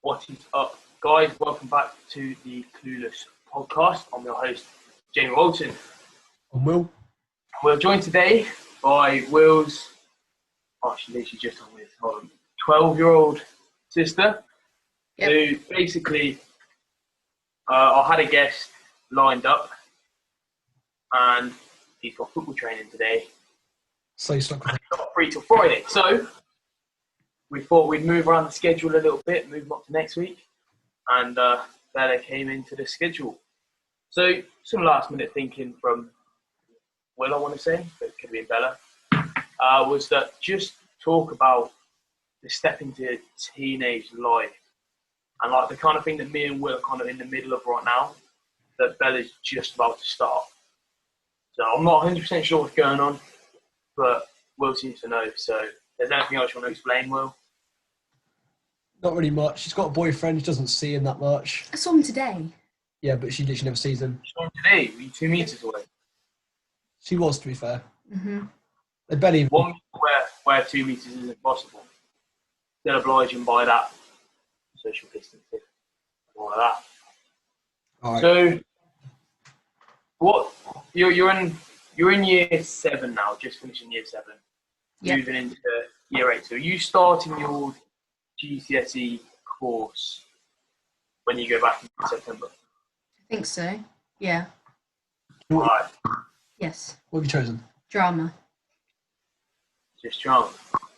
What is up, guys? Welcome back to the Clueless podcast. I'm your host, Jamie Walton. I'm Will. We're joined today by Will's, she literally just on with 12-year-old sister, who basically, I had a guest lined up, and he's got football training today. So you stuck with it. Not free till Friday, so we thought we'd move around the schedule a little bit, move them up to next week, and Bella came into the schedule. So some last minute thinking from Will, I want to say, but it could be Bella, was that just talk about the step into teenage life and like the kind of thing that me and Will are kind of in the middle of right now, that Bella's just about to start. So I'm not 100% sure what's going on, but Will seems to know. So there's anything else you want to explain, Will? Not really much. She's got a boyfriend. She doesn't see him that much. I saw him today. Yeah, but she literally never sees him. Sean, today, were you 2 meters away? She was, to be fair. Mm-hmm. They barely even... One where 2 meters isn't possible. They'll oblige him by that social distancing and all of that. All right. So, what you're in year 7 now, just finishing year 7, moving into year 8. So, are you starting your GCSE course when you go back in September? I think so. Yeah. Right, Yes. What have you chosen? Drama. just drama.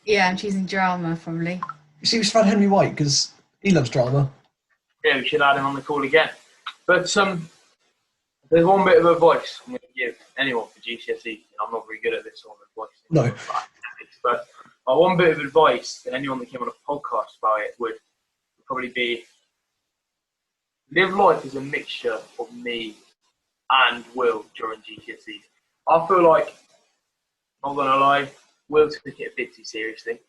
Yeah, I'm choosing drama probably. You see, we should find Henry White because he loves drama. Yeah, we should add him on the call again. But there's one bit of advice I'm going to give anyone for GCSE. I'm not very good at this sort of advice. No. But one bit of advice that anyone that came on a podcast about it would probably be live life as a mixture of me and Will during GCSE. I feel like, not going to lie, Will took it a bit too seriously.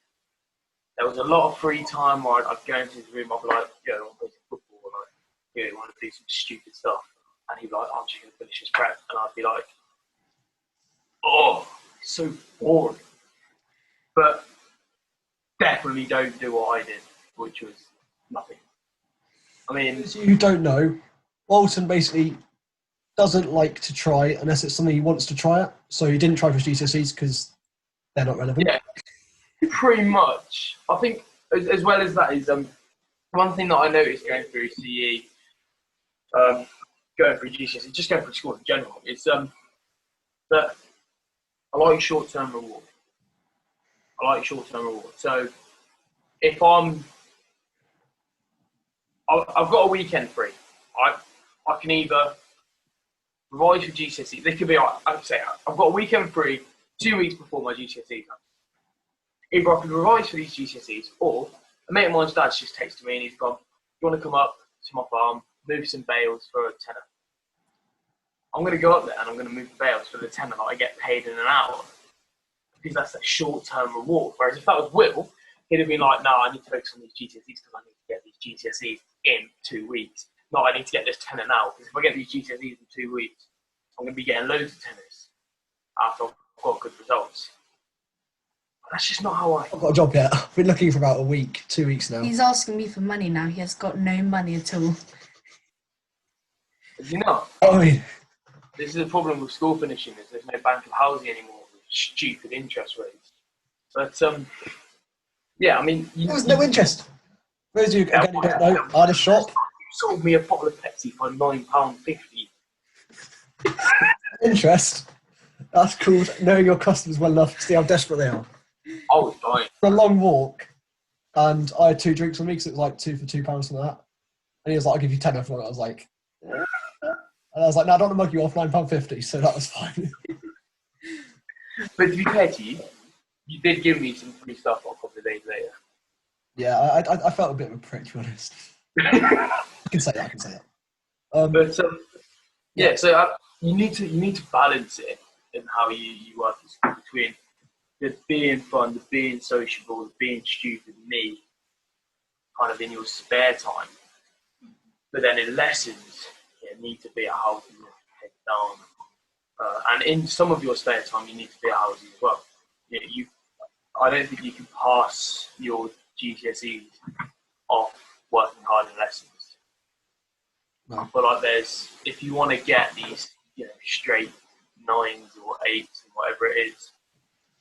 There was a lot of free time where I'd go into his room, I'd be like, I want to play some football, or like, I want to do some stupid stuff. And he'd be like, I'm just going to finish this prep. And I'd be like, oh, it's so boring. But definitely don't do what I did, which was nothing. I mean, Those of you who don't know, Walton basically doesn't like to try unless it's something he wants to try it. So he didn't try for his GCSEs because they're not relevant. yeah, pretty much. I think as well as that is one thing that I noticed going through CE, going through GCSE, just going through school in general, is that I like short-term reward. So if I've got a weekend free, I can either revise for GCSE. They could be, I'd say, I've got a weekend free 2 weeks before my GCSE comes. Either I can revise for these GCSEs, or a mate of mine's dad's just texted me and he's gone, "You want to come up to my farm, move some bales for a tenner?" I'm going to go up there and I'm going to move the bales for the tenner that I get paid in an hour, because that's a short-term reward. Whereas if that was Will, he'd have been like, "No, I need to focus on these GCSEs because I need to get these GCSEs in 2 weeks. No, I need to get this tenner now, because if I get these GCSEs in 2 weeks, I'm going to be getting loads of tenners after I've got good results." That's just not how I... I've got a job yet. I've been looking for about a week, 2 weeks now. He's asking me for money now. He has got no money at all. You know, I mean, this is the problem with school finishing, is there's no bank of housing anymore with stupid interest rates. But, yeah, I mean... there was no interest. Those of you again who don't know, I had a shop. You sold me a bottle of Pepsi for £9.50. Interest. That's called knowing your customers well enough to see how desperate they are. I was dying. For a long walk, and I had 2 drinks on me because it was like 2 for £2, something like that. And he was like, "I'll give you 10 for it." I was like, and I was like, "No, I don't want to mug you off, £9.50, so that was fine. But to be fair to you, you did give me some free stuff a couple of days later. Yeah, I felt a bit of a prick, to be honest. I can say that. But yeah, so you need to balance it in how you work in school, between the being fun, the being sociable, the being stupid, me, kind of in your spare time. But then in lessons, you need to be at house with your head down. And in some of your spare time, you need to be at house as well. I don't think you can pass your GCSEs off working hard in lessons. No. I feel like if you want to get these, straight 9s or 8s and whatever it is,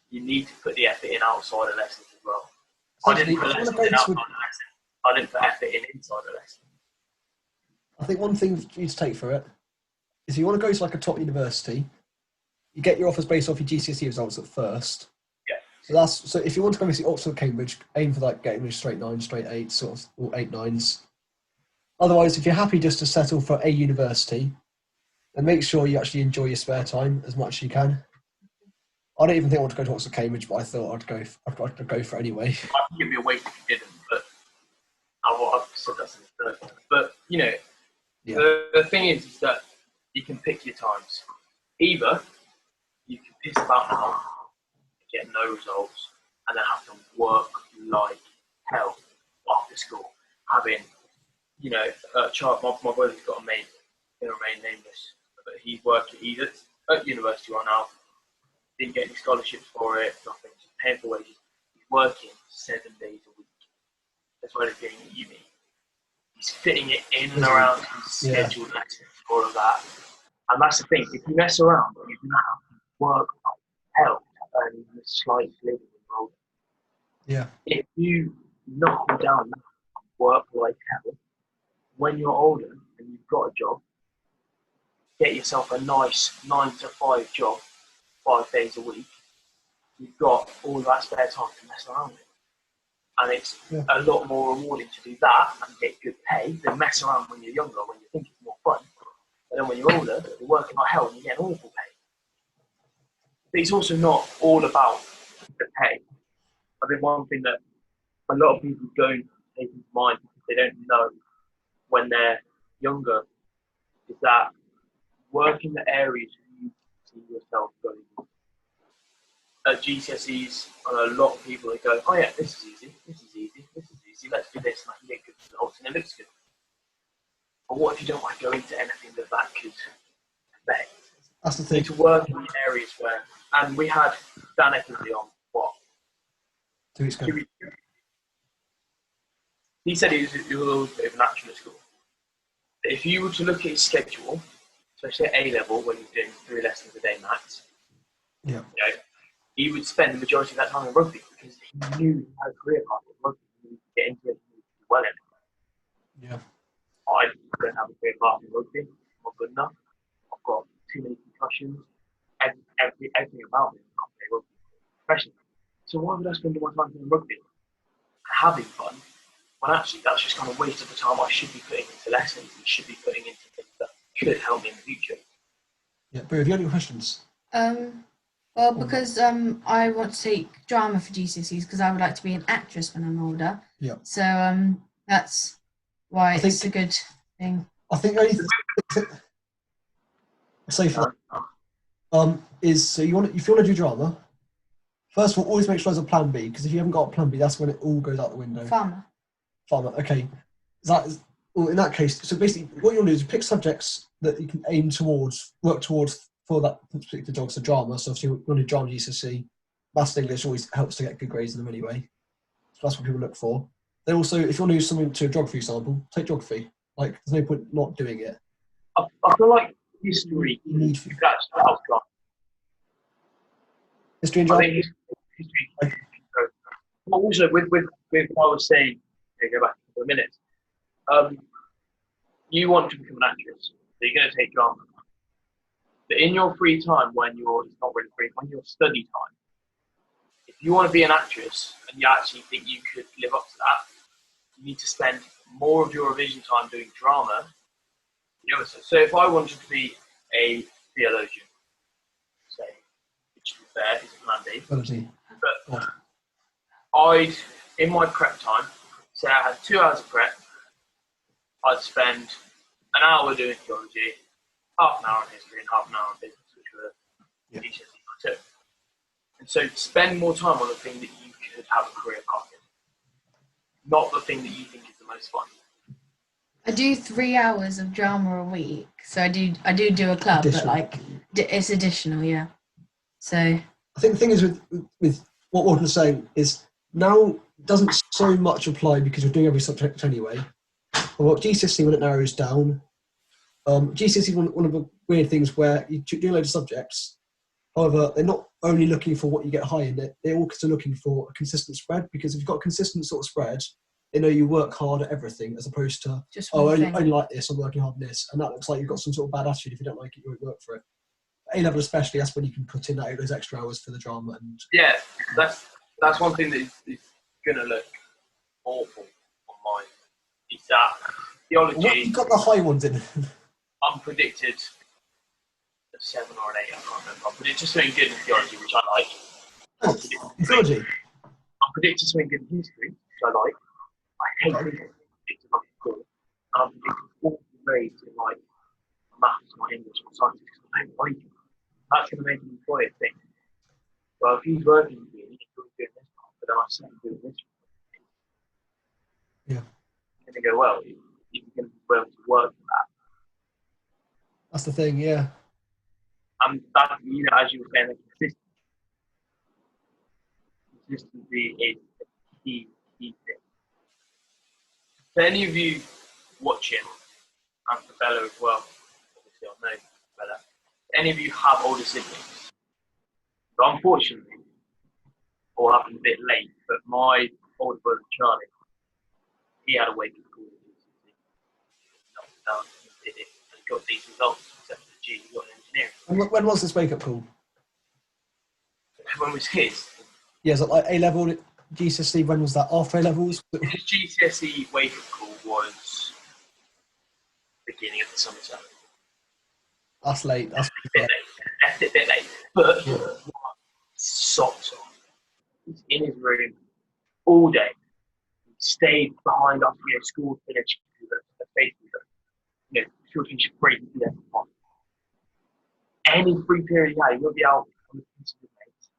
you need to put the effort in outside of lessons as well. I didn't put lessons in outside of lessons. I didn't put effort in inside of lessons. I think one thing for you to take for it is if you want to go to like a top university, you get your offers based off your GCSE results at first. Yeah. So if you want to go to Oxford, Cambridge, aim for like getting straight 9s, straight 8s, sort of, or 8 9s. Otherwise, if you're happy just to settle for a university, then make sure you actually enjoy your spare time as much as you can. I don't even think I want to go to Oxford, Cambridge, but I thought I'd go for it anyway. I can give you a weight if you didn't, but I've said that's in the third one. But the thing is that you can pick your times. Either you can piss about now, get no results, and then have to work like hell after school, having a child. My brother's got a mate, going to remain nameless, but he's at university right now. Didn't get any scholarships for it, nothing, just paying for wages. He's working 7 days a week. That's why he's getting at uni. He's fitting it in and around his scheduled lessons, all of that. And that's the thing, if you mess around, you're going to have to work like hell to earn even a slight living in the world. Yeah. If you knuckle down and work like hell, when you're older and you've got a job, get yourself a nice 9 to 5 job, 5 days a week, you've got all that spare time to mess around with. And it's a lot more rewarding to do that and get good pay than mess around when you're younger, when you think it's more fun. But then when you're older, you're working like hell and you get an awful pay. But it's also not all about the pay. I think one thing that a lot of people don't take into mind because they don't know when they're younger is that work in the areas you see yourself going at GCSEs, a lot of people that go, oh yeah, this is easy, let's do this and I can get good results and it looks good. But what if you don't want to go into anything that could affect? That's the thing. You need to work in the areas where, and we had Dan Eckersley on, 2 weeks ago. He said he was a little bit of a natural at school. But if you were to look at his schedule, especially at A-level when he's doing 3 lessons a day max, he would spend the majority of that time in rugby because he knew he had a career path in rugby. He would get into it, he would do well in it. Yeah. I don't have a career path in rugby. I'm not good enough. I've got too many concussions. Everything about me, I can't play rugby professionally. So why would I spend all my time playing rugby and having fun when actually that's just kind of waste of the time I should be putting into lessons and should be putting into things that could help me in the future? Yeah, but have you got any questions? Well, because I want to take drama for GCSEs because I would like to be an actress when I'm older. Yeah. So that's why it's a good thing. I think only say for is so if you want to do drama, first of all, always make sure there's a plan B because if you haven't got a plan B, that's when it all goes out the window. Farmer. Okay. Well, in that case, so basically, what you want to do is pick subjects that you can work towards for that particular job. So drama. So if you want to do drama GCSE, maths and English always helps to get good grades in them anyway. So that's what people look for. Then also, if you want to do something to a geography sample, take geography. Like, there's no point not doing it. I feel like history you could actually help drama. History and drama? I think history. But also, with what I was saying, go back a couple of minutes, you want to become an actress, so you're going to take drama. But in your free time, when you're study time, if you want to be an actress and you actually think you could live up to that, you need to spend more of your revision time doing drama. So if I wanted to be a theologian, say, which to be fair is a plan B, but I'd, in my prep time, say I had 2 hours of prep, I'd spend an hour doing theology, half an hour on history and half an hour on business, which were GCSE I took. And so spend more time on the thing that you could have a career path in, not the thing that you think is the most fun. I do 3 hours of drama a week, so I do a club, additional. But like it's additional, yeah. So I think the thing is with what Walton was saying is now it doesn't so much apply because you're doing every subject anyway. Well, GCSE, when it narrows down, GCSE is one of the weird things where you do a load of subjects. However, they're not only looking for what you get high in it, they're also looking for a consistent spread, because if you've got a consistent sort of spread, they know you work hard at everything, as opposed to, Just oh, one I thing. only like this, I'm working hard on this. And that looks like you've got some sort of bad attitude. If you don't like it, you won't work for it. A-level especially, that's when you can put in those extra hours for the drama. And Yeah, that's one thing that is going to look awful on mine. Is that what, theology, you got the high ones in. I'm predicted a 7 or an 8, I can't remember. I'm predicted something good in theology, which I like. Theology. I'm predicted something good in history, which I like. I hate predicting like school. And I'm predicting 40 grades in like maths or English or science because I don't like it. That's going to make an employer think, well, if he's working with me, he's doing this part, but then I say doing this part. Yeah. You're going to go, well, you're going to be able to work for that. That's the thing, yeah. And that, you know, as you were saying, consistency is a key thing. For any of you watching, and for Bella as well, obviously I know Bella, any of you have older siblings, so unfortunately, all happened a bit late, but my older brother Charlie, he had a wake-up call. He did it, and he got these results, except for the G, he got an engineering. When was this wake-up call? When was his? Yeah, is it like A-level, GCSE, when was that? After A-levels? His GCSE wake-up call was beginning of the summer term. That's late. That's A bit late. But socks on. He's in his room all day. He stayed behind after school finished. School finished free. Any free period he had, he would be out on the piece of his mates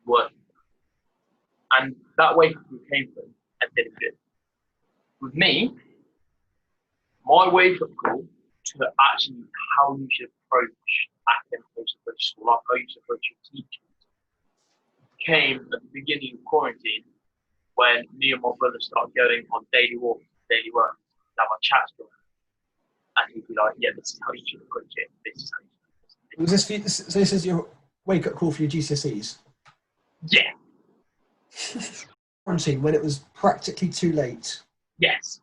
working. And that wake up came from and did it good. With me, my wake up call to actually how you should approach academic, how you should approach school life, how you should approach your teachers, came at the beginning of quarantine when me and my brother started going on daily walks, daily runs, have our chats going. And he'd be like, yeah, this is how you should approach it, this is how you should approach it. So this is your wake-up call for your GCSEs? Yeah. Quarantine, when it was practically too late. Yes.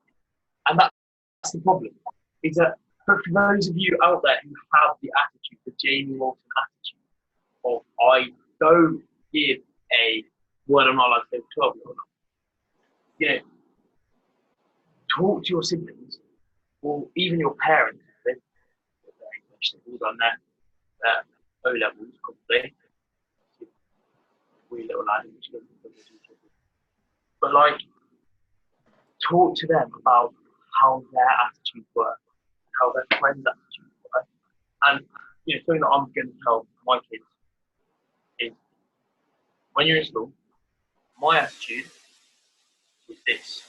And that's the problem. Is that for those of you out there who have the attitude, the Jamie Walton attitude, of I don't give a word I'm not allowed to say 12-year-old, you know, talk to your siblings or even your parents. They've all done their O levels probably. Wee little lad, but like, talk to them about how their attitudes work, how their friends' attitudes work, and you know, something that I'm going to tell my kids is when you're in school, my attitude is this.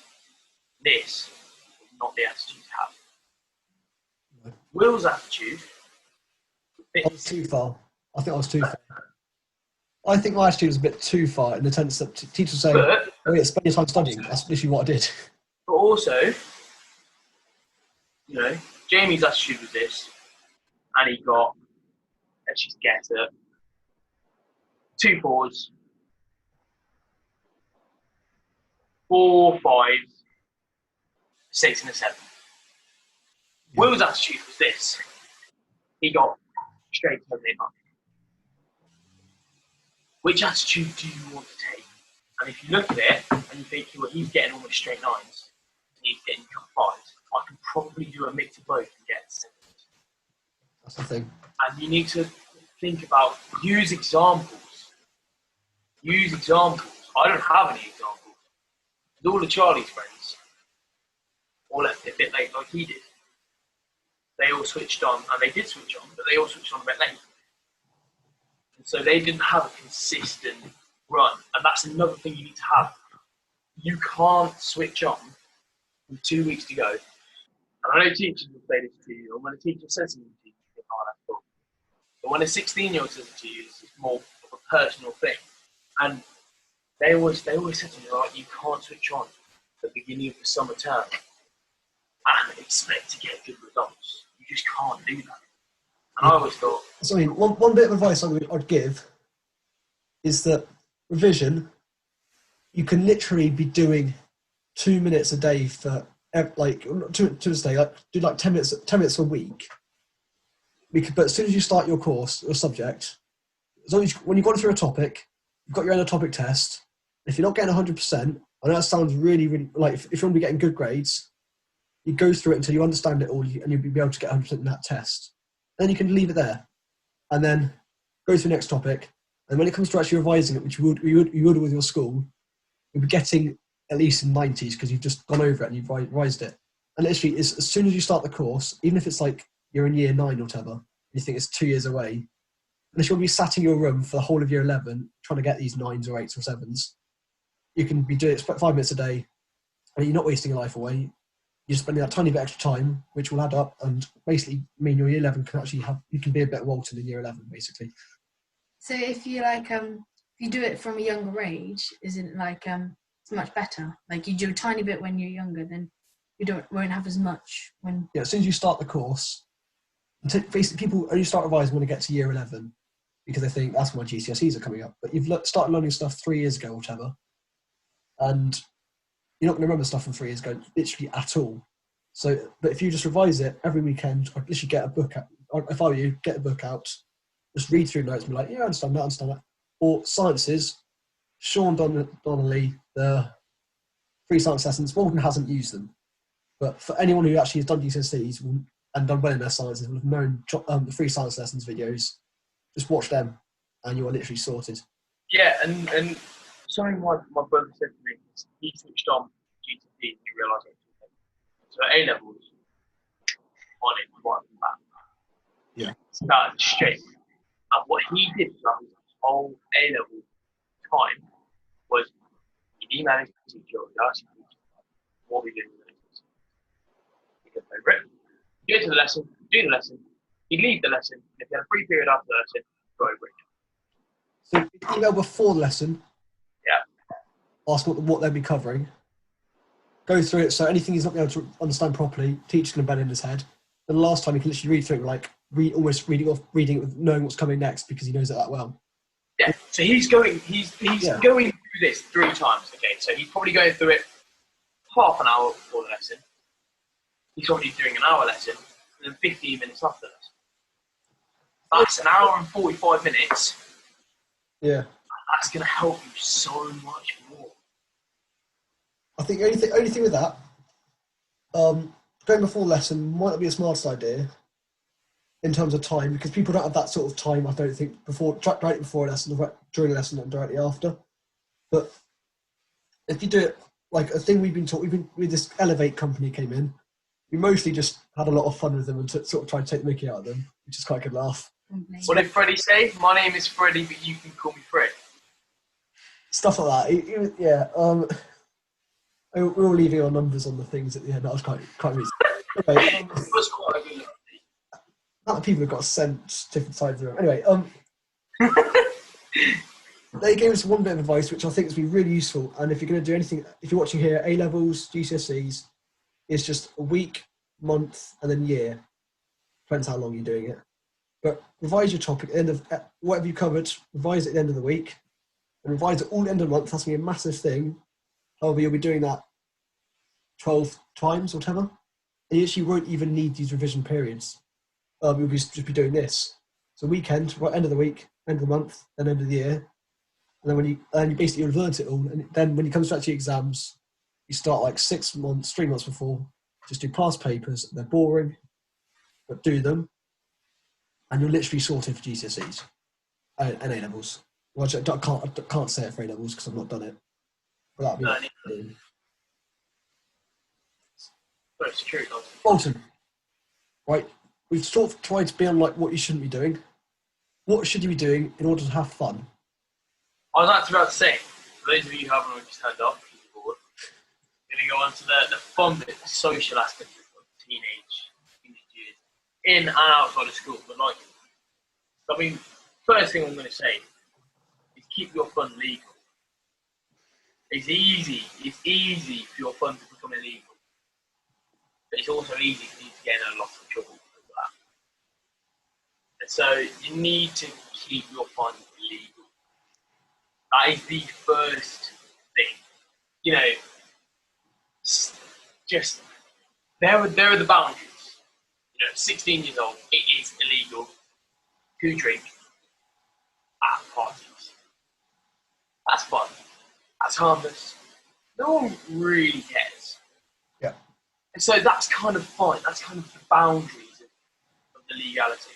This is not the attitude to have. No. Will's attitude is this. I was too far. I think I was too far. I think my attitude was a bit too far in the sense that teachers say, oh yeah, spend your time studying. That's literally what I did. But also, you know, Jamie's attitude was this, and he got, let's just guess it, 2 4s, 4 5s, 6 and a 7. Yeah. Will's attitude was this. He got straight 7 8 9. Which attitude do you want to take? And if you look at it and you think, well, he's getting almost straight 9s, and he's getting 5s, I can probably do a mix of both and get 7s. That's the thing. And you need to think about, use examples. Use examples. I don't have any examples. All of Charlie's friends all left it a bit late like he did. They all switched on, and they did switch on, but they all switched on a bit late. And so they didn't have a consistent run. And that's another thing you need to have. You can't switch on with 2 weeks to go. And I know teachers will say this to you, or when a teacher says something to you, you think, oh, that's cool. But when a 16-year-old says it to you, it's more of a personal thing. And they always said to me, like, you can't switch on at the beginning of the summer term. expect to get good results. You just can't do that. And I always thought... So, I mean, one bit of advice I'd give is that revision, you can literally be doing 2 minutes a day for, like, 2 minutes a day, like, do like 10 minutes a week. But as soon as you start your course or subject, as long as when you've gone through a topic, you've got your own topic test. If you're not getting 100%, I know that sounds really, really, like, if you want to be getting good grades, you go through it until you understand it all, and you'll be able to get 100% in that test. Then you can leave it there, and then go to the next topic. And when it comes to actually revising it, which you would with your school, you'll be getting at least in 90s because you've just gone over it and you've revised it. And literally, as soon as you start the course, even if it's like you're in year 9 or whatever, and you think it's 2 years away, unless you'll be sat in your room for the whole of year 11 trying to get these 9s or 8s or 7s, you can be doing it 5 minutes a day, and you're not wasting your life away. You're spending that tiny bit extra time, which will add up, and basically mean your year 11 can actually you can be a bit Walton in year 11, basically. So if you like, if you do it from a younger age, isn't it like it's much better? Like you do a tiny bit when you're younger, then you won't have as much when. Yeah, as soon as you start the course, basically people only start revising when they get to year 11 because they think that's when my GCSEs are coming up. But you've started learning stuff 3 years ago or whatever, and you're not going to remember stuff from 3 years ago, literally at all. So, but if you just revise it every weekend, or literally get a book out, or if I were you, get a book out, just read through notes and be like, yeah, I understand that. Or sciences, Sean Donnelly, the free science lessons, Walden hasn't used them. But for anyone who actually has done GCSEs and done well in their sciences, will have known the free science lessons videos, just watch them and you are literally sorted. Yeah, and something my brother said to me is he switched on GCSE and he realised it. So A levels on it right from back. Yeah. Started straight. And what he did throughout his whole A level time was he'd email his teacher or he'd ask his teacher what we did with the lesson. He'd go over it, go to the lesson, do the lesson, he'd leave the lesson, and if he had a free period after the lesson, go over it. So email before the lesson. Yeah. Ask what they'll be covering. Go through it, so anything he's not able to understand properly, teacher's going to bend in his head. And the last time he can literally read through it, like almost reading it with knowing what's coming next because he knows it that well. Yeah. So he's going through this 3 times. Okay. So he's probably going through it half an hour before the lesson. He's already doing an hour lesson, and then 15 minutes after the lesson. That's an hour and 45 minutes. Yeah. That's going to help you so much more. I think the only thing with that, going before lesson might not be the smartest idea in terms of time because people don't have that sort of time, I don't think, directly before a lesson, during a lesson, and directly after. But if you do it like a thing we've been taught, with this Elevate company came in, we mostly just had a lot of fun with them and sort of tried to take the mickey out of them, which is quite a good laugh. What did Freddie say? My name is Freddie, but you can call me Fred. Stuff like that. Yeah. We were leaving our numbers on the things at the end. That was quite amusing. Anyway, It was quite a good look. Not that people have got sent different sides of the room. Anyway, they gave us one bit of advice which I think has been really useful. And if you're going to do anything, if you're watching here, A levels, GCSEs, it's just a week, month, and then year. Depends how long you're doing it. But revise your topic at the end of whatever you covered. Revise it at the end of the week, and revise it all at the end of the month. That's going to be a massive thing. However, you'll be doing that 12 times or whatever. And you actually won't even need these revision periods. You'll just be doing this. So weekend, right, end of the week, end of the month, and end of the year. And then you basically learn it all. And then when it comes to actually exams, you start like 3 months before. Just do past papers. They're boring, but do them. And you're literally sorted for GCSEs and A levels. Well, I can't say it for A levels because I've not done it. But that'd be But it's true, though. Bolton, right? We've sort of tried to be on like what you shouldn't be doing. What should you be doing in order to have fun? I was actually about to say, for those of you who haven't already turned up, we're going to go on to the fun bit, the social aspect of teenage years, in and outside of school. But like, I mean, first thing I'm going to say is keep your fun legal. It's easy for your fun to become illegal. but it's also easy for you to get in a lot of trouble with that. And so you need to keep your fun legal. That is the first thing. You know, just there are the boundaries. You know, 16 years old, it is illegal to drink at parties. That's fun. That's harmless. No one really cares. Yeah. And so that's kind of fine. That's kind of the boundaries of the legality.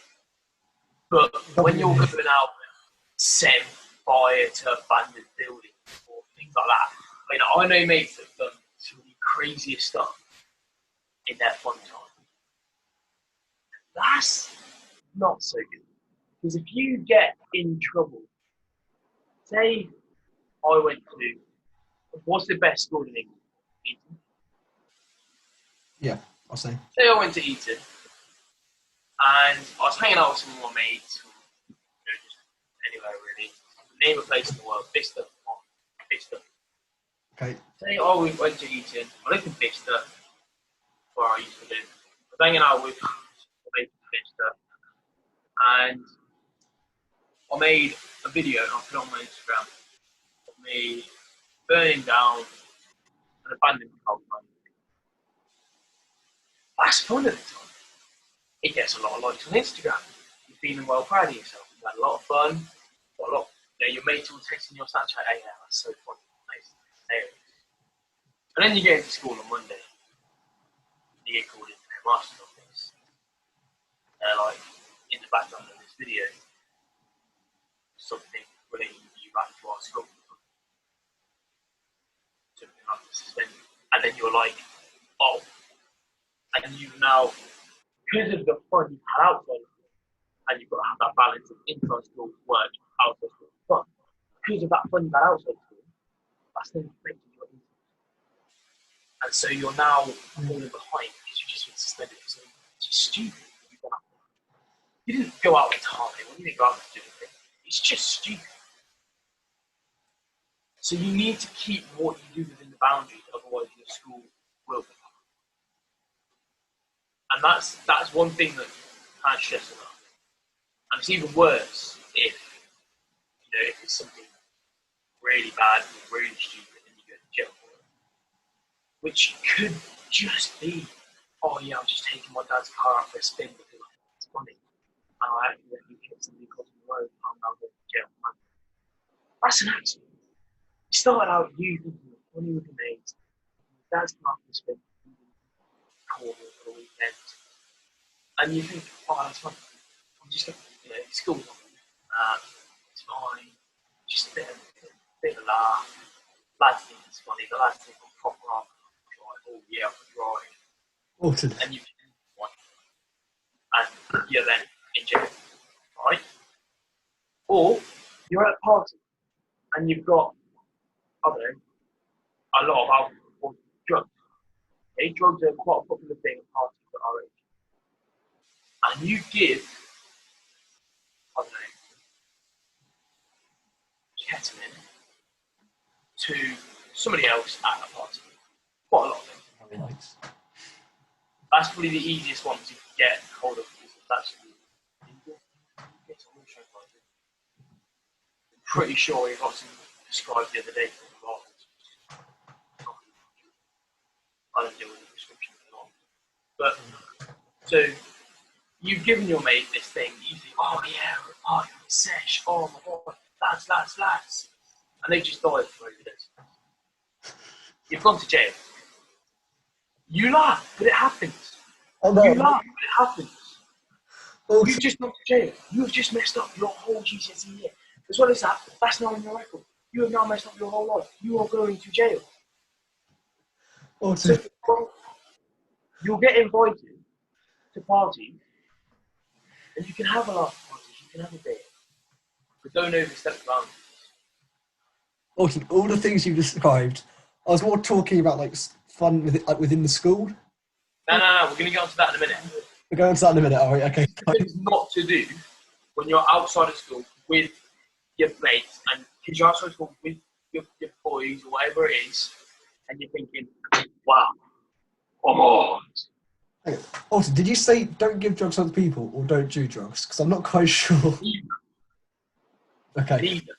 But when you're going out and setting fire to abandoned buildings or things like that, I mean, I know mates that have done some of the craziest stuff in their fun time. That's not so good. Because if you get in trouble, say I went to, what's the best school in England? Eton. Yeah, I'll say. Say I went to Eton and I was hanging out with some of my mates, from, just anywhere really. Name a place in the world, Bicester. Bicester. Okay. Say I went to Eton, I lived in Bicester, where I used to live. I was hanging out with my mates in Bicester, and I made a video and I put it on my Instagram of me burning down an abandoned coal mine. That's fun at the time. It gets a lot of likes on Instagram. You're feeling well proud of yourself. You've had a lot of fun. Got a lot. Your mates will text in your Snapchat, "Hey, yeah, that's so funny." Nice. And then you get into school on Monday. You get called into the master's office. They're like, in the background of this video, something relating you back to our school. Something like the suspended. And then you're like, oh. And you've now, because of the fun you've had outside of school, and you've got to have that balance of inside school work, outside school fun. Because of that fun you've had outside school, that's then making your income. And so you're now falling behind because you've just been suspended for something just stupid. You didn't go out and target, you didn't go out and do anything. It's just stupid. So you need to keep what you do within the boundaries, otherwise your school will be. And that's one thing that I can't stress enough. And it's even worse if it's something really bad, really stupid, and you go to jail for it. Which could just be, oh yeah, I'm just taking my dad's car out for a spin because I think it's funny. And I accidentally hit somebody crossing the road and I'm now going to jail. That's an accident. It started out you thinking it's funny with your mates. Dad's car for a spin. Call me for the weekend. And you think, oh, that's fun. I'm just going to, school. It's fine. Just a bit of a laugh. Lads think it's funny. The lads think I'm proper off. Oh, yeah, I'm dry. Awesome. And you one. And you're then in jail. Right? Or you're at a party and you've got, I don't know, a lot of alcohol or drugs. Okay? Drugs are quite a popular thing at parties at our age. And you give, I don't know, ketamine to somebody else at a party. Quite a lot of them. Very nice. That's probably the easiest one to get hold of because it's actually legal. I'm pretty sure he got some prescribed the other day for the law. I don't deal with the prescription at all. But so you've given your mate this thing, you think, oh yeah, we're a party, we're sesh, oh my god, lads. And they just died for overdose. You've gone to jail. You laugh, but it happens. Oh, no. You laugh, but it happens. Also, You've just gone to jail. You have just messed up your whole GCSE year. As well as that, that's now on your record. You have now messed up your whole life. You are going to jail. also, So you'll get invited to parties, and you can have a laugh at parties, you can have a beer, but don't overstep the boundaries. also, all the things you described, I was more talking about like fun within the school. No, we're going to get onto that in a minute. We're going to that in a minute. All right, okay. Things not to do when you're outside of school with your mates, and because you're outside of school with your boys or whatever it is, and you're thinking, wow, come on. Also, did you say don't give drugs to other people or don't do drugs? Because I'm not quite sure. Neither. Okay. Neither.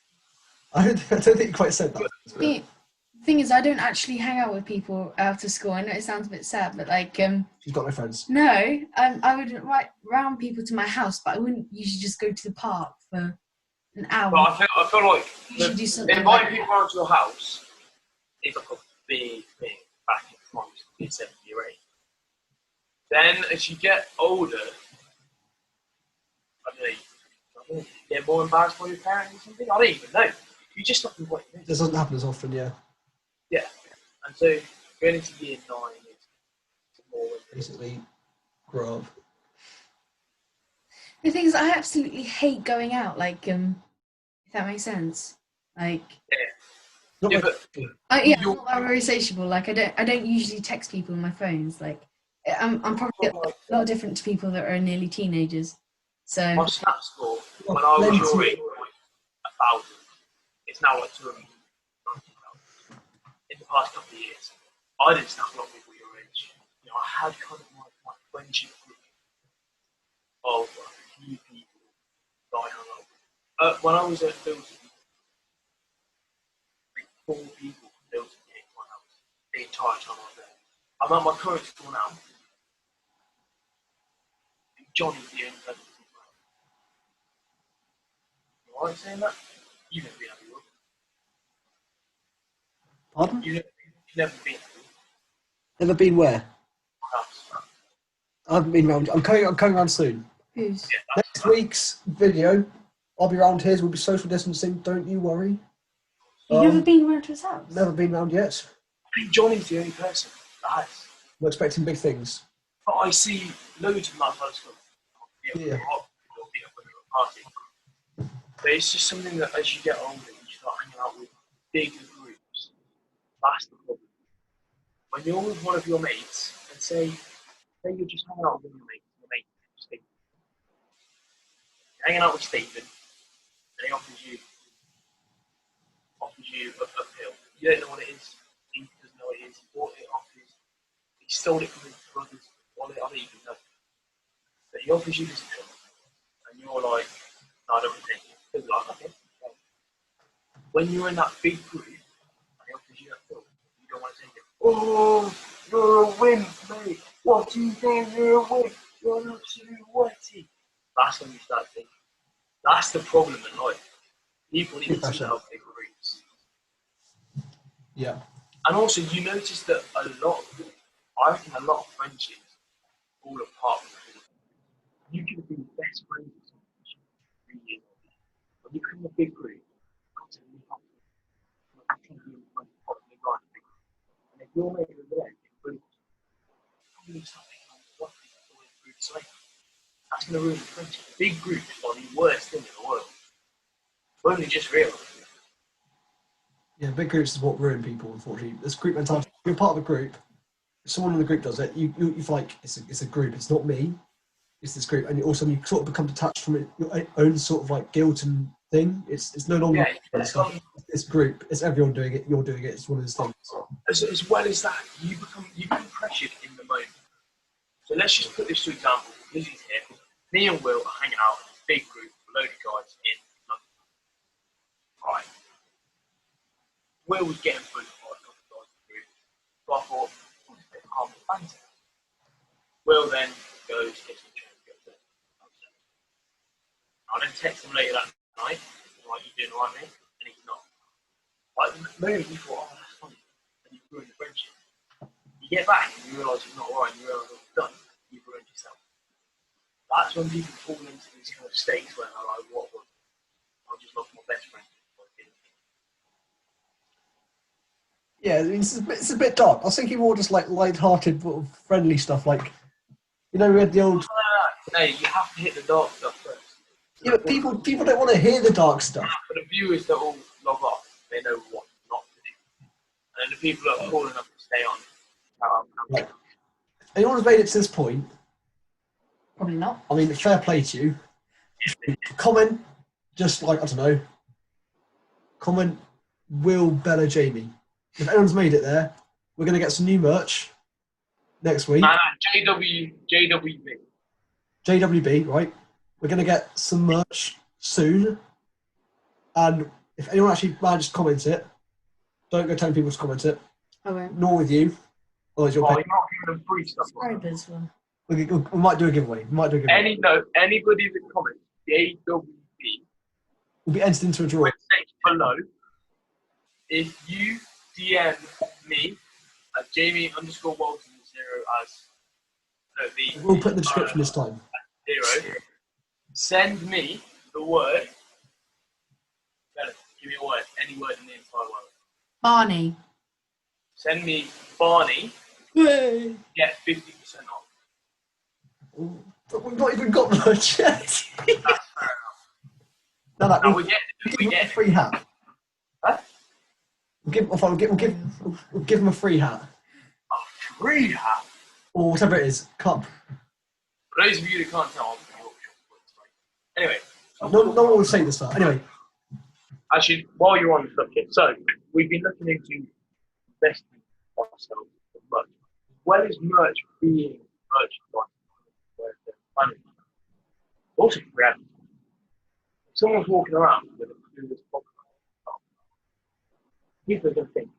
I don't think you quite said that. The thing is, I don't actually hang out with people after school. I know it sounds a bit sad, but like, She's got no friends. no, I would invite round people to my house, but I wouldn't usually just go to the park for an hour. But I feel like You should do something inviting like people around to your house is like a big thing back in primary school, year 7, year 8. Then as you get older, I don't know, you get more embarrassed by your parents or something. I don't even know. You just stop and what you This doesn't happen as often, yeah. Yeah. And so going into year 9 is more Basically, grow up. The thing is, I absolutely hate going out. Like, if that makes sense. Like, Not yeah, like- but yeah, I'm not that very sociable. Like, I don't usually text people on my phones. Like, I'm probably a lot different to people that are nearly teenagers. So my snap score when I was your age was like 1,000. It's now like 290,000. In the past couple of years, I didn't snap a lot of people your age. You know, I had kind of my friendship group of a few people that I hung out with. When I was at Filton, like 4 people from Filton came to my house the entire time I was there. I'm at my current school now. And Johnny's the only person who's around. You alright saying that? You've never been happy with. Pardon? You've never been happy with Never been where? my house. I haven't been around. I'm coming around soon. who's Yeah, that's Next week's video, I'll be around here. We'll be social distancing. Don't you worry. you never been around to his house? Never been round yet. I think Johnny's the only person that has. We're expecting big things. But I see loads of them outside of school. Yeah. Party. But it's just something that as you get older, you start hanging out with bigger groups. That's the problem. When you're with one of your mates, and say you're just hanging out with one of your mates, Stephen. You're hanging out with Stephen, and he offers you a pill. You don't know what it is. He doesn't know what it is. He bought it off he stole it from his brother's wallet. I don't even know. But he offers you this pill, and you're like, no, I don't want to take it. He's like, okay. When you're in that big group, and he offers you that pill, you don't want to take it. Oh, you're a wimp, mate. What do you think? You're a wimp. You're an absolute wetty. That's when you start thinking. That's the problem in life. People need to set up big groups. Yeah. And also, you notice that I reckon a lot of friendships fall apart because you can be best friends with someone for 3 years. When you come in a big group, you've got to live up to it. You're trying to be the most popular guy in the big group. And if you're making a there in groups, you're going to start making all the people in groups. That's going to ruin the friendship. Big groups are the worst thing in the world. I've only just realised. Yeah, big groups is what ruin people, unfortunately. This group mentality. If you're part of a group, if someone in the group does it, you feel like it's a group. It's not me. It's this group, and also you sort of become detached from it, your own sort of like guilt and thing. It's no longer this group. It's everyone doing it. You're doing it. It's one of those things. As well as that, you become pressured in the moment. So let's just put this to example. Lizzie's here. Me and Will are hanging out in a big group, a load of guys in London. Right. Will was getting bullied by a couple of guys in the group. So I thought, let's play calm and banter. Will then goes, gets some change, goes there. I then text him later that night, like, you doing alright, mate? And he's not. Like, the moment you thought, oh, that's funny, and you ruined the friendship. You get back and you realise he's not alright, and you realise what you've done, you've ruined yourself. That's when people fall into these kind of states where they're like, what was I just lost my best friend. Yeah, it's a bit dark. I was thinking more just like light-hearted, sort of friendly stuff. Like, you know, we had the old. No, you have to hit the dark stuff first. Yeah, but people don't want to hear the dark stuff. For the viewers that all log off, they know what not to do. And then the people that are calling up to stay on. Right. Anyone who's made it to this point, Probably not. I mean, fair play to you. Comment, just like, I don't know, comment Will, Bella, Jamie. If anyone's made it there, we're going to get some new merch. next week. JWB. JWB, right? We're going to get some merch soon. And if anyone actually manages to comment it, don't go telling people to comment it. Okay. Nor with you. Otherwise you're You're not giving them free stuff. Subscribers one. We might do a giveaway. Anybody that comments JWB will be entered into a draw. below. If you DM me at Jamie_Walton0 as We'll put in the description this time. 0, send me the word. Give me a word, any word in the entire world. Barney. Send me Barney. Yay. Get 50% off. But we've not even got merch yet. That's fair No, enough. we'll give him a free hat. Huh? We'll give him a free hat. A free hat? Or whatever it is. Cup. For those of you that can't tell, I'm from Yorkshire. Anyway. No one will say this far. Anyway. Actually, while you're on the subject, so we've been looking into investing ourselves in merch. Well, is merch being merchandise? Also, for advertising. If someone's walking around with a Clueless podcast, people are going to think.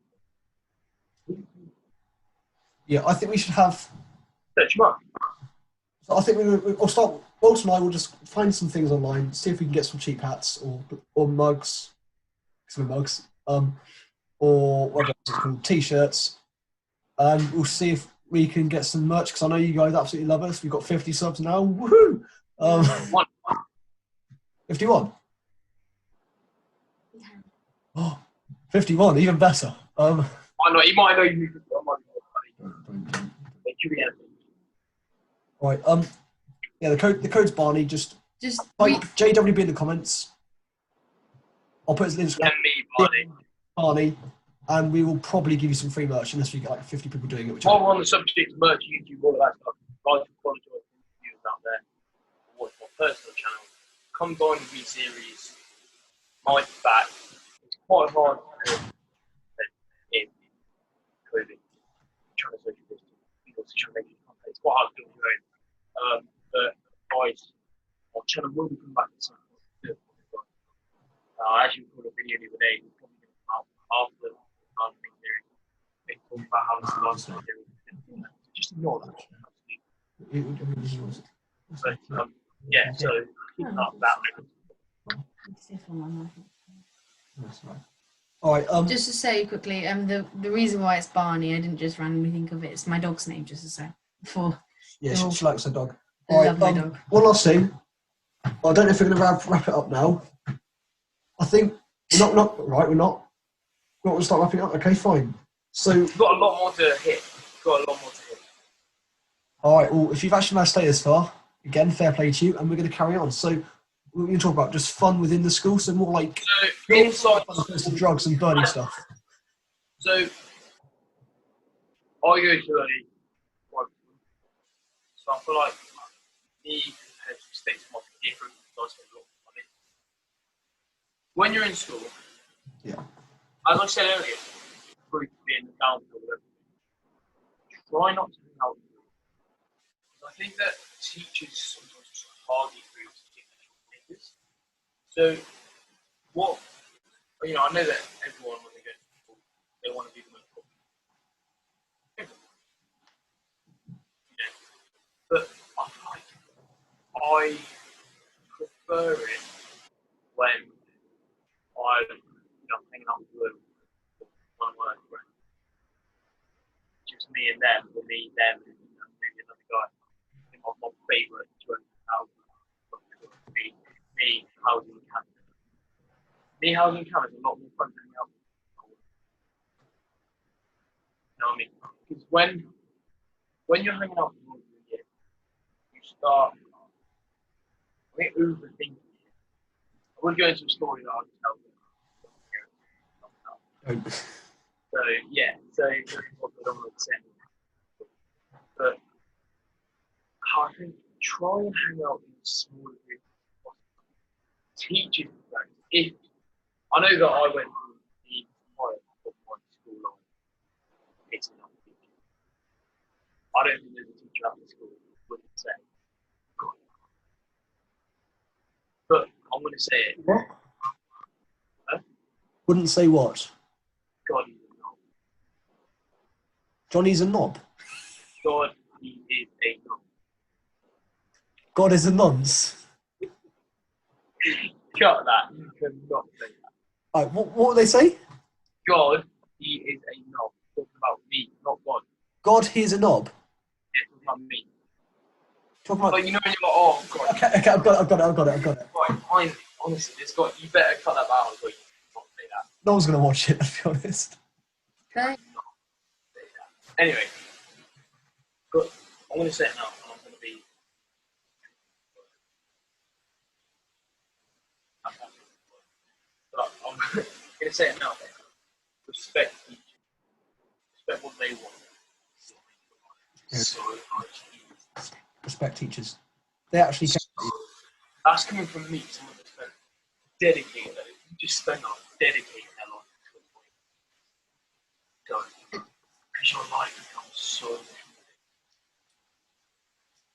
Yeah, I think we should have. Search them up. So I think we'll start. Walter and I will just find some things online, see if we can get some cheap hats or mugs, some mugs, or what it's called, t-shirts, and we'll see if we can get some merch because I know you guys absolutely love us. We've got 50 subs now. Woohoo! 51. Oh, 51, even better. He might know you. Right. Yeah, the code's Barney. Just type JWB in the comments. I'll put his Instagram. Barney, and we will probably give you some free merch unless we get like 50 people doing it. While we're on the subject of merch, YouTube, all that stuff, I'd like to apologise to viewers out there. Watch my personal channel. Come Dine With Me series. Mike's back. It's quite hard to do in COVID. Trying to social distance. Trying to make it content. It's quite hard to do on your own. But guys, our channel will be coming back at some point. As you recorded a video the other day, it's probably going to come out after the Dine With Me series. They talk about how it's last series. Just ignore that. But yeah, so keep up that. That's right. All right. Just to say quickly, the reason why it's Barney, I didn't just randomly think of it. It's my dog's name, just to say. Yeah, she likes her dog. I All love right. my dog. One last thing. I don't know if we're going to wrap it up now. I think we're not right. We're not. We're going to start wrapping up. Okay, fine. So we've got a lot more to hit. All right. Well, if you've actually managed to stay this far, again, fair play to you, and we're going to carry on. So we're going to talk about just fun within the school, so more like inside drugs and burning stuff. So I go to a so I feel like me compared to states might be different because I spend a lot of money. When you're in school, as I said earlier, group being the downfall of everything. Try not to hang out with them. I think that teachers sometimes just target groups to get their fingers. So what I know that everyone when they go to school, they want to be the most popular. But I prefer it when I'm hanging out with one of my friends. Just me and them, or me, them, and maybe another guy. I think my favourite 200,000 would be me, housing Canada. Me, housing Canada is a lot more fun than hanging out with people. You know what I mean? Because when you're hanging out with people, you start overthinking it. I would go into a story that I would tell them. So yeah, what I don't want to say. But I think try and hang out in a smaller group. Teachers, if I know that I went through the entire of my school life, it's enough teaching. I don't think there's a teacher after school who would say, God. But I'm going to say it. What? Huh? Wouldn't say what? God, he's a knob. Johnny's a knob. God, he is a knob. God is a nonce. Cut that. You cannot say that. Right, what would they say? God, he is a knob. Talking about me, not God. God, he's a knob. Yeah, talking about me. Talking about... But you know when you're like, oh, God. Okay, I've got it. Right, fine. Honestly, you better cut that out. But you can't say that. No one's going to watch it, to be honest. Okay. Anyway, but I'm going to say it now, and I'm going to be. But I'm going to say it now. Respect teachers. Respect what they want. Yeah. So much easier. Respect teachers. They actually can. That's coming from me, someone that's spent dedicated. You just spend on dedicating their life to a point. Don't. Because your life becomes so much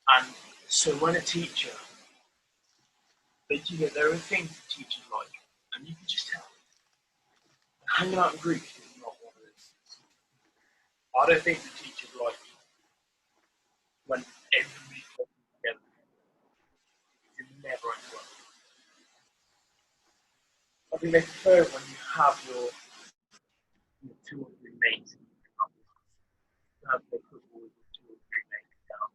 more. And so when a teacher, there are things that teachers like, and you can just tell. Hanging out in groups is not one of those. I don't think the teachers like when everybody's talking together. It never ends well. I think they prefer it when you have your 2 or 3 mates. You have the football with your 2 or 3 mates down.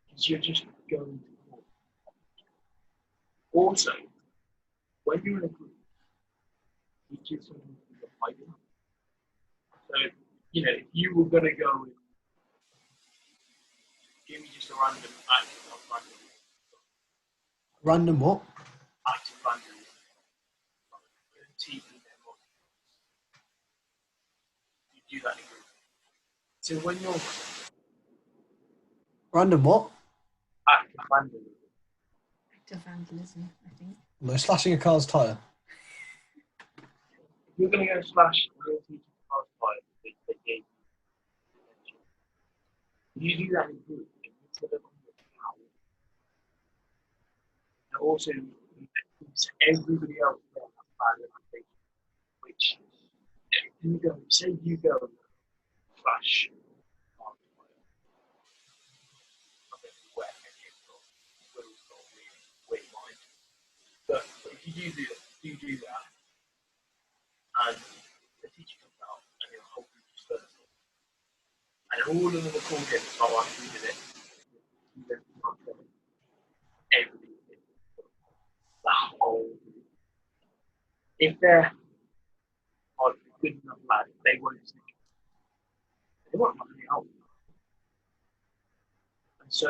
Because you're just going to walk. Also, when you're in a group, teachers sometimes do hiding. So, if you were going to go with, give me just a random act of random. Random what? Act of random. TV network. You do that in a group. So when you're Random what? act of vandalism, Act of vandalism, I think. No, slashing a car's tyre. if you're going to go slash real teachers past by they gave you do that in a group, it makes it look like power. And also, it keeps everybody else there has bad reputation, which you go, say you go slash past by, I don't know where any of Will's got really weird mind. But if you do that, and the teacher comes out and your whole group is first. And all of them are called in, so I we did it. Everybody did it. The whole group. If they're like good enough lads, they won't snitch. They won't fucking help. And so,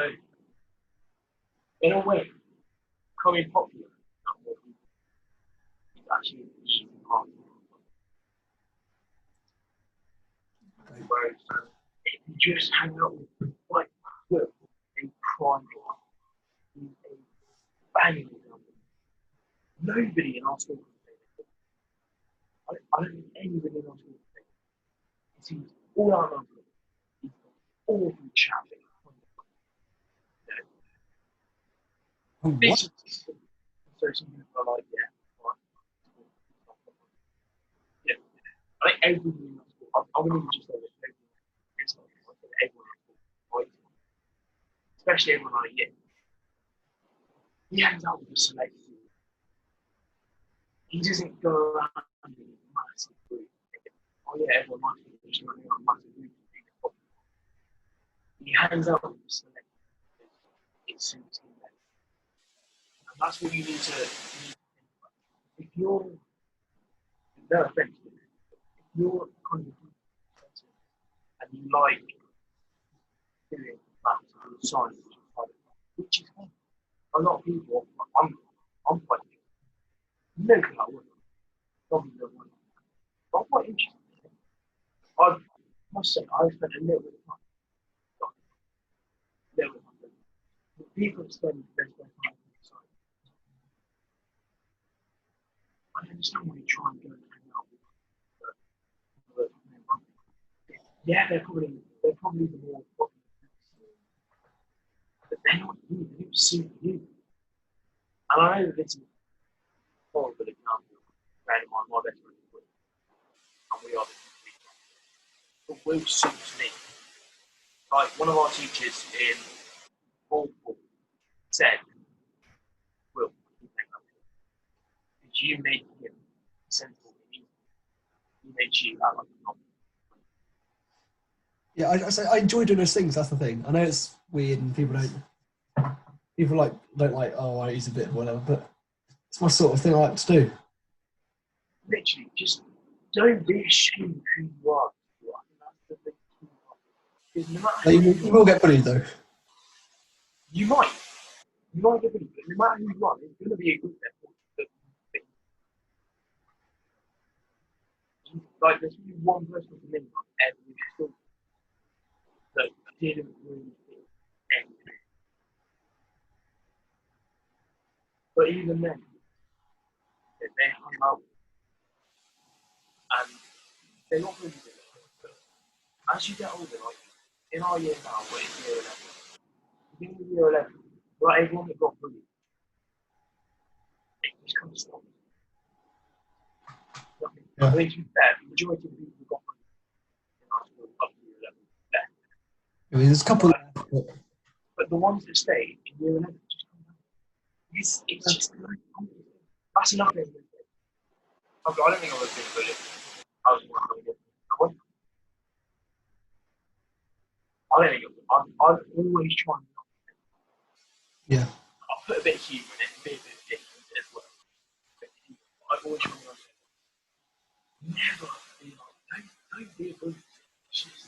in a way, becoming popular is actually an easy part of it. Whereas if you just hang out with like Will, a prime he's a banging example. Nobody in our school can say that. I don't think anybody in our school can say that. It seems all our numbers is awful chatting. What? So some people are like, yeah, right. Yeah. I think everybody in our school, I'm going to just say that it's not everyone in our school, right? Especially everyone I get. He hangs out with a select few. He doesn't go around in a massive group. Oh yeah, everyone likes me. Just running on a massive group. He hangs out with a select few. It suits him better. And that's what you need to think about. If you're, no offense, if you're kind of person and you like doing maths and science, which is fine. A lot of people, I'm quite no clue I would. Probably don't want. But I'm quite interested. I must say, I spent a little bit of time. A little bit of time. The people spend their time on science. I understand why you try and go and hang out with Yeah, they're probably the more popular, but they're not you. They're super you. And I know that this is a horrible example. Bearing in mind my best friend is Will, and we are the complete opposite. But Will suits me. Like one of our teachers in Baltimore said, Will, did you make him sensible and easy? He made you out like a novel. Yeah, I enjoy doing those things. That's the thing. I know it's weird and people don't like. Oh, he's a bit of whatever, but it's my sort of thing I like to do. Literally, just don't be ashamed of who you are. I think that's the big key. Because no matter Like, who you you will are, get bullied though. you might. You might get bullied, but no matter who you are, there's going to be a group there for you. Like, there's only one person from England every school that didn't really think anything. But even then, they hung out and they're not really good at it. But as you get older, like in our year now, we're in year 11. Beginning of year 11, like everyone that got bullied, it just kind of stopped. Yeah. I think to be fair, the majority of the people who got bullied in our school up to year 11 left. I mean, there's a couple. But the ones that stayed in year 11 just come back. It's just like, that's enough. I don't think I was being bullied. I was more bullied. I don't think I've always tried. Yeah. I'll put a bit of humour in it, a bit of different as well. I've always tried to never be like, don't be a bully. It's just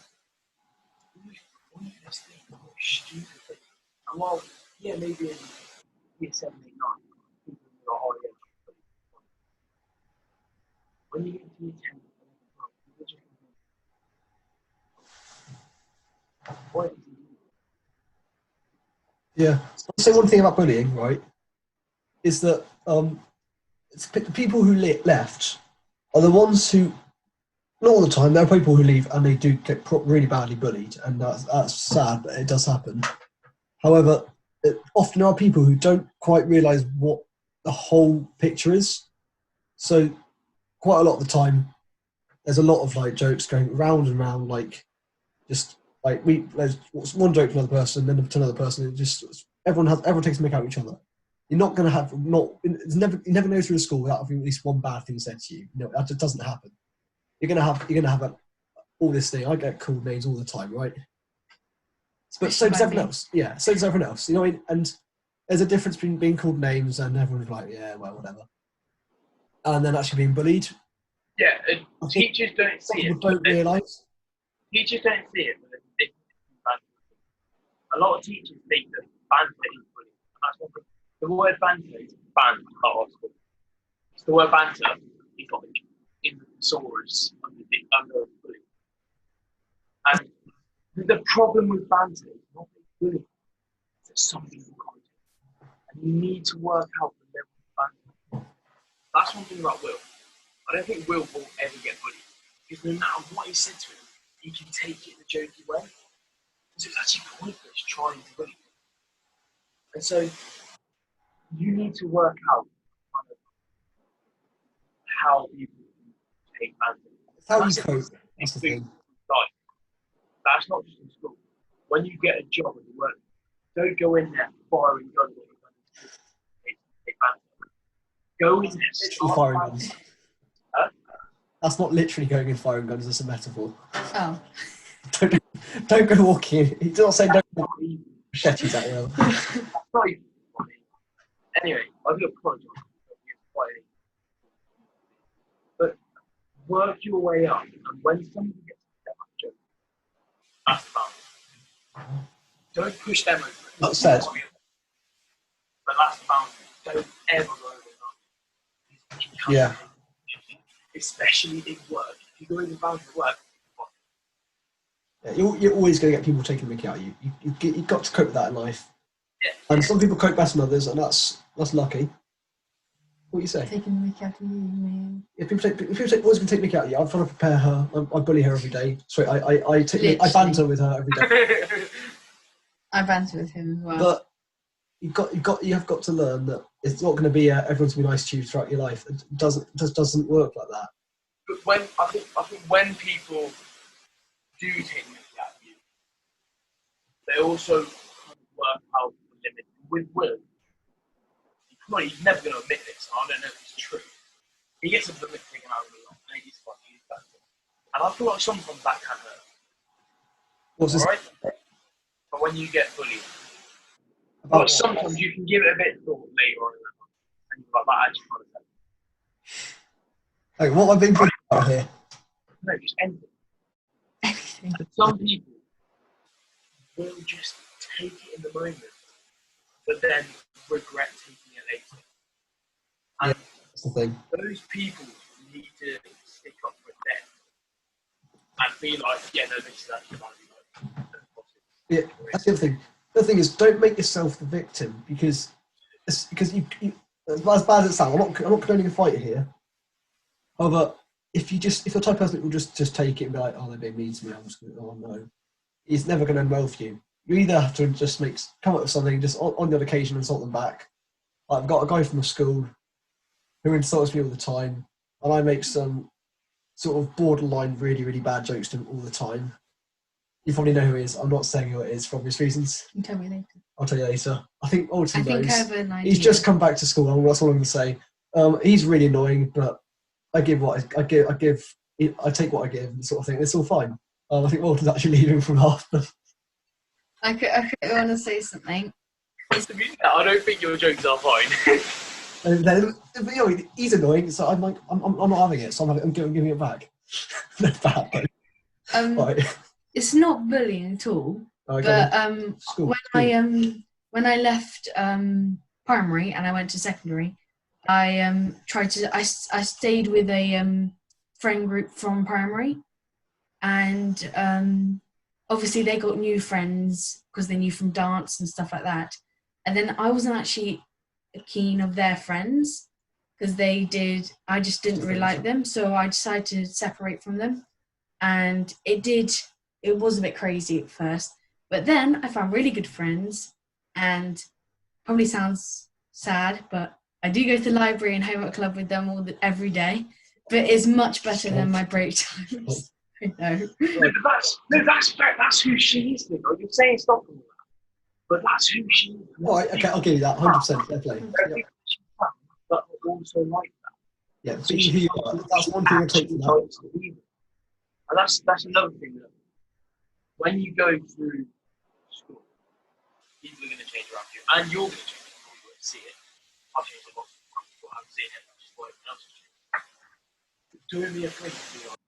always pointless thing, or stupid thing. And while, yeah, maybe in year 7, 8, 9, people are like, oh yeah, when you get to year 10, 11, 12, people just what is it? Yeah. I'll say one thing about bullying, right, is that the people who left are the ones who, not all the time, there are people who leave and they do get really badly bullied, and that's sad, but it does happen. However, it often are people who don't quite realise what the whole picture is. So quite a lot of the time, there's a lot of like jokes going round and round, like just like there's one joke to another person, then to another person. It just everyone takes a mick out of each other. You're not going to have you never go through a school without having at least one bad thing said to you. No, that just doesn't happen. You're gonna have all this thing. I get called names all the time, right? But so does everyone else. Yeah, so does everyone else. You know what I mean? And there's a difference between being called names and everyone's like, yeah, well, whatever, and then actually being bullied. Yeah, teachers don't see it. People don't realise. Teachers don't see it, but there's a difference between banter. A lot of teachers think that banter is bullying. That's not good. The word banter is banned at our school. The word banter is like in the thesaurus under bullying. And the problem with banter is not bullying. It's that some people can't do it. And you need to work out the level of banter. That's one thing about Will. I don't think Will will ever get bullied. Because no matter what he said to him, he can take it in a jokey way. So it's actually pointless trying to bully him. And so you need to work out kind of how people take banter. It's how you cope. That's the thing. Like, that's not just in school. When you get a job at the work, don't go in there firing guns at your take banter. Go in there, start Firing guns. Huh? That's not literally going in firing guns. That's a metaphor. Oh. Don't go walking in. He does not say don't walk machetes at you. That's not even funny. Anyway, I do apologise. But work your way up, and when somebody gets a step up joke, that's the boundary. Don't push them over. That said, but that's the boundary. Don't ever go over it. yeah. Especially in work. If you go in the boundary at work, You're always going to get people taking the mickey out of you. You've got to cope with that in life. yeah. And some people cope better than others, and that's lucky. What you say? Taking the mick out of you, man. If people say boys can take mick out of you, I'm trying to prepare her. I bully her every day. Sorry, I banter with her every day. I banter with him as well. But you have got to learn that it's not going to be everyone's going to be nice to you throughout your life. It doesn't work like that. But I think when people do take mick out of you, they also kind of work out the limit with Will. He's never going to admit this, and I don't know if it's true. He gets a limit taken out of him a lot, and he's fucking better. And I feel like sometimes that can hurt. What's this? Alright? But when you get bullied, About sometimes you can give it a bit of thought later on in the night, and you're like, that actually kind of hurt. Hey, what have I been thinking about here? No, just anything. Anything. And some people will just take it in the moment, but then regret taking it later. And That's the thing. those people need to stick up for them and be like, yeah, no, this is actually going to be like, Yeah, that's the other thing. The other thing is, don't make yourself the victim because you as bad as it sounds, I'm not condoning a fight here. However, if you're the type of person that will just take it and be like, oh, they're being mean to me, I'm just going to, oh no, it's never going to end well for you. You either have to just come up with something, just on the odd occasion, insult them back. I've got a guy from a school who insults me all the time, and I make some sort of borderline really, really bad jokes to him all the time. You probably know who he is. I'm not saying who it is for obvious reasons. You can tell me later. I'll tell you later. I think Alton knows. I have an idea. He's just come back to school, and that's all I'm going to say. He's really annoying, but I give what I give. I take what I give, sort of thing. It's all fine. I think Alton's actually leaving from half. I want to say something. To be fair, I don't think your jokes are fine. But, he's annoying, so I'm like, I'm not having it, so I'm giving it back. That's bad, right. It's not bullying at all. But when I left primary and I went to secondary, I stayed with a friend group from primary, and obviously they got new friends because they knew from dance and stuff like that. And then I wasn't actually keen of their friends because I just didn't really like them, so I decided to separate from them. And it was a bit crazy at first, but then I found really good friends, and probably sounds sad, but I do go to the library and homework club with them every day, but it's much better than my break times. I know. That's who she is, Nick. You're saying stuff from that, but that's who she is. Right, okay, I'll give you that, 100%. Fair play. But also like that. Yeah, so that's one thing I take from that. And that's another thing that when you go through school, people are going to change around you, and you're going to change before you see it. I've changed a lot of people haven't seen it, that's just what everyone else has changed. Don't be afraid to be honest.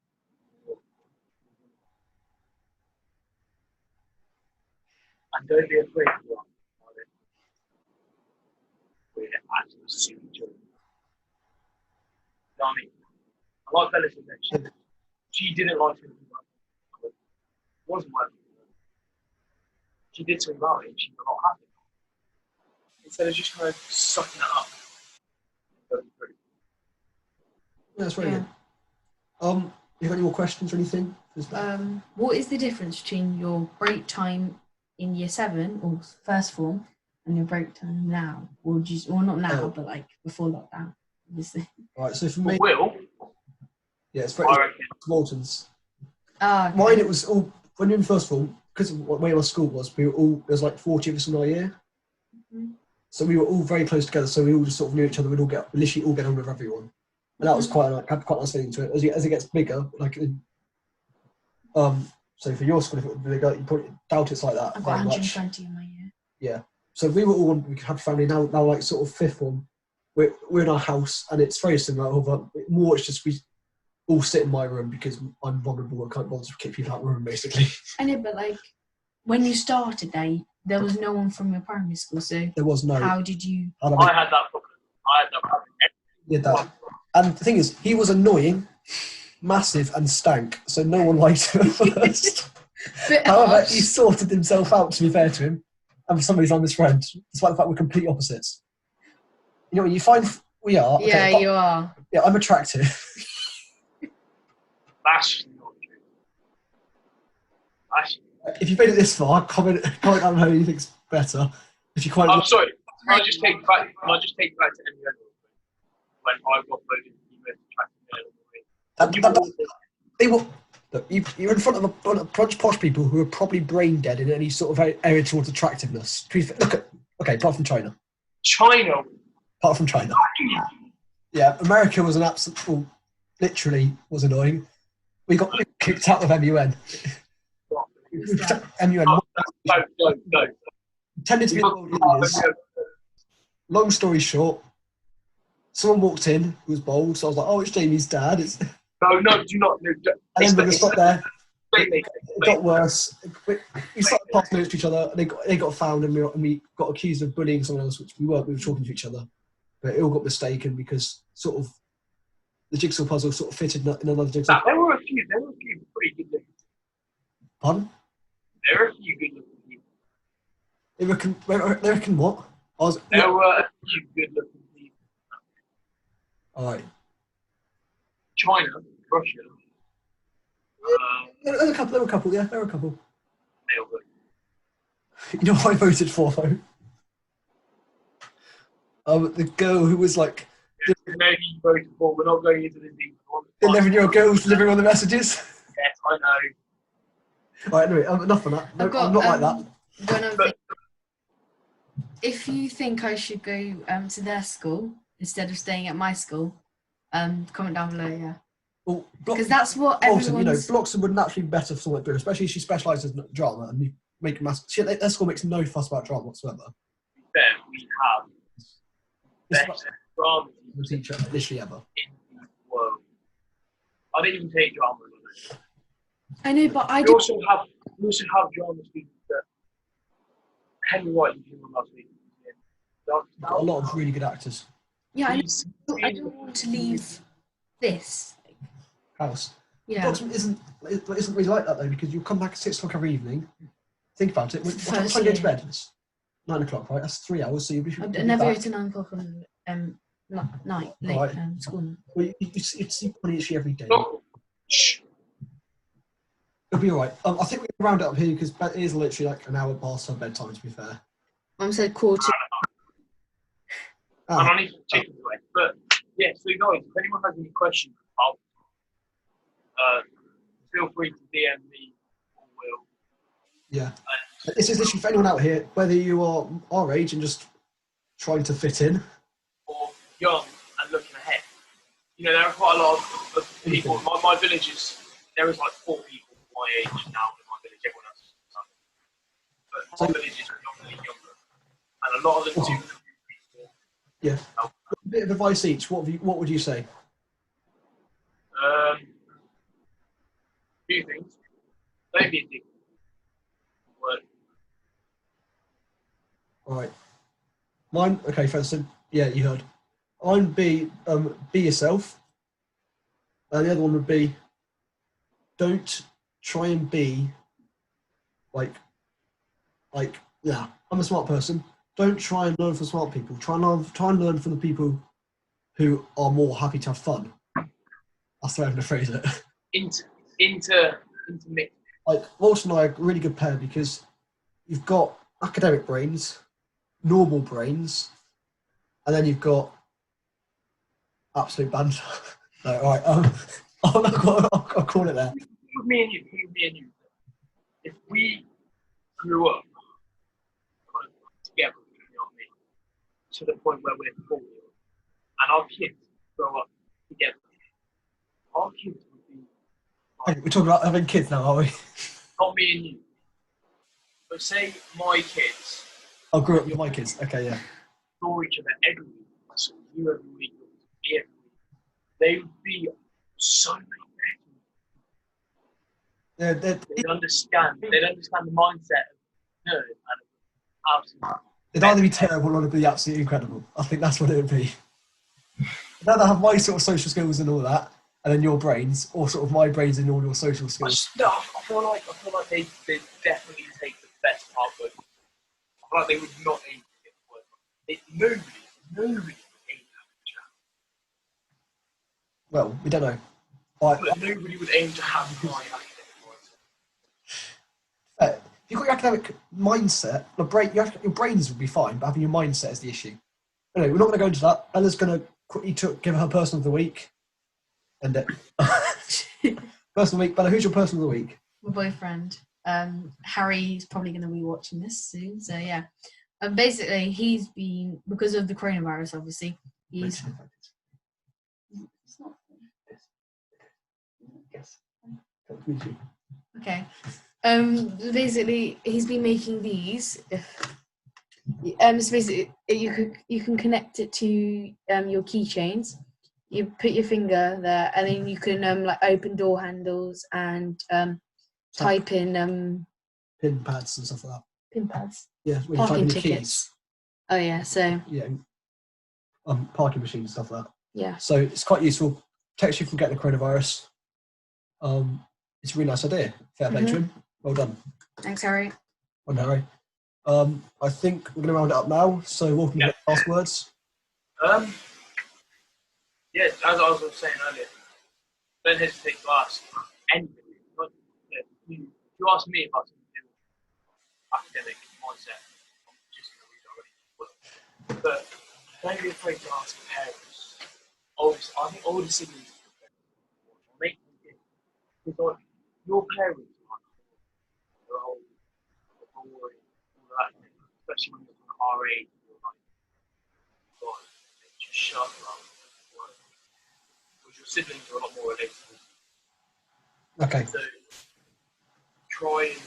And don't be afraid to be honest. We're actually seeing each other. You know what I mean? I like Bella said, she didn't like him. It wasn't working for her. She did something about it and she was not happy. Instead of just kind of sucking it up. Yeah, that's really good. You got any more questions or anything? What is the difference between your break time in year 7 or first form and your break time now? Or not now, but like before lockdown, obviously. Right, so for me, yeah, it's very Walton's. Mine, it was all when you're in first form, because of where our school was, there was like 40 of us in our year. Mm-hmm. So we were all very close together, so we all just sort of knew each other. We'd literally all get on with everyone. And that was quite a nice feeling to it. As it gets bigger, so for your school, if it would be bigger, you probably doubt it's like that. I've got 120 in my year. Yeah. So we could have family now like sort of fifth form. We're in our house and it's very similar, but more it's just we all sit in my room because I'm vulnerable and can't bother to kick people out of the room basically. I know, but like when you started there was no one from your primary school, so there was no. How did you? I had that problem. Yeah, that. And the thing is, he was annoying, massive, and stank, so no one liked him at first. However, he sorted himself out, to be fair to him, and for some reason I'm his friend, despite the fact we're complete opposites. You know, you find We are. Okay, Yeah, but- you are. Yeah, I'm attractive. That's not true. That's, If you've made it this far, comment down how you think's better. If you quite I'm sorry. Can I just take back to MUN when I got voted the most attractive male on the ring? they will. Look, you're in front of a bunch of posh people who are probably brain dead in any sort of area towards attractiveness. Look at apart from China. China. Apart from China. Yeah, America was an absolute. Well, literally was annoying. We got kicked out of MUN. MUN No. tended to be the world leaders. Long story short, someone walked in who was bold, so I was like, "Oh, it's Jamie's dad." No, do not. No, And then we're going to stop there. Wait. It got worse. We started passing notes to each other, and they got found, and we got accused of bullying someone else, which we weren't. We were talking to each other, but it all got mistaken because sort of the jigsaw puzzle sort of fitted in another jigsaw. There were a few pretty good looking. Pardon? There were a few good looking people. They reckon what? There were a few good looking people. All right. China, Russia. There were a couple. Yeah, there were a couple. Nailed it. You know what I voted for though? The girl who was like Maybe you voted for. We're not going into the deep. 11-year-old girl who's delivering all the messages. Yes, I know. All right, anyway, enough on that. No, I'm not like that. If you think I should go to their school instead of staying at my school, comment down below, yeah. Well, Because that's what Bolton, everyone's... Bloxham would naturally be better for someone like Bill, especially if she specialises in drama and you make their school makes no fuss about drama whatsoever. Then we have best drama teacher literally ever in the world. I didn't even take drama. I know, but I We do... also have drama students that Henry White you came on last week. a lot of really good actors. Yeah, I don't want to leave this. House. Yeah. Bloxham isn't really like that though, because you come back at 6 o'clock every evening. Think about it. What time do you go to bed? It's 9 o'clock, right? That's 3 hours. So you'll be. I never go to 9 o'clock on night, late Right. school night. Well, you sleep on each every day. Oh, shh. It'll be all right. I think we can round it up here because it is literally like an hour past her bedtime. To be fair. Mum said quarter. And I need to check it away. But yeah, so guys, if anyone has any questions, feel free to DM me or Will. Yeah. This is literally for anyone out here, whether you are our age and just trying to fit in, Or young and looking ahead. You know, there are quite a lot of people. My village is, there is like 4 people my age now in my village. Everyone else is young. But my village is predominantly younger. And a lot of them do people. yeah. A bit of advice each. What would you say? Few things. Don't be a dick. Word. All right. Mine. Okay, first. Yeah, you heard. Mine be yourself. And the other one would be, don't try and be like yeah. I'm a smart person. Don't try and learn from smart people. Try and learn from the people who are more happy to have fun. That's the way I'm going to phrase it. Intermix. Like Walter and I are a really good pair because you've got academic brains, normal brains, and then you've got absolute banter. No, all right. I'll call it there. Me and you. If we grew up kind of together, you know what I mean, to the point where we're 40, and our kids grow up together, our kids would be like, We're talking about having kids now, are we? not me and you, but say my kids I'll grow up with my kids. Okay, yeah. saw each other every week. I saw you every week, me every week. They would be so many better. They'd understand the mindset of nerd and absolutely. It'd either be terrible or it'd be absolutely incredible. I think that's what it would be. I'd rather have my sort of social skills and all that, and then your brains, or sort of my brains and all your social skills. I feel like they definitely take the best part of it. I feel like they would not aim to get the word. Nobody would aim to have a chat. Well, we don't know. Right. But nobody would aim to have my academic mindset. If you've got your academic mindset, your brains would be fine, but having your mindset is the issue. Anyway, we're not going to go into that. Ella's going to quickly give her person of the week. And person of the week. Bella, who's your person of the week? My boyfriend. Harry's probably going to be watching this soon, so yeah. Basically, he's been, because of the coronavirus, obviously, he's... It's not... Yes. Okay. Basically, he's been making these. So basically, you can connect it to your keychains. You put your finger there, and then you can like open door handles and type in pin pads and stuff like that. pin pads. Yeah, when you type in your tickets. keys. Oh yeah, so Yeah, parking machines and stuff like that. yeah. So it's quite useful. Protects you from getting the coronavirus. It's a really nice idea. Fair play to him. Well done. Thanks, Harry. Well done, Harry. I think we're going to round it up now. So welcome to the last words. Yeah, as I was saying earlier, don't hesitate to ask anything. If you ask me if I was going to do academic mindset, I'm just going to read already. But don't be afraid to ask parents. Obviously, I think older siblings make them think, because your parents are the whole worry, all that thing, especially when you're our age, you're like, God, just shut up. Because your siblings are a lot more relatable. Okay. So try and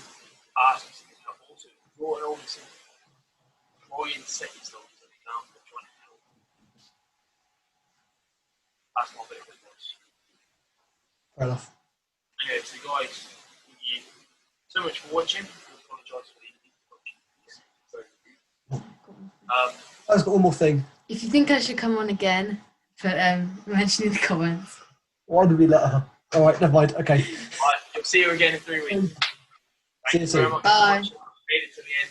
ask yourself help. Also, if you're an older sibling, try and set yourself as an example of trying to help. That's my bit of advice. Fair enough. Anyway, so guys, thank you so much for watching. I apologise for the I've got one more thing. If you think I should come on again, mention in the comments. Why did we let her? All right, never mind. Okay. Right, you'll see you again in 3 weeks. See you Thank you very soon. much. Bye. Made it to the end.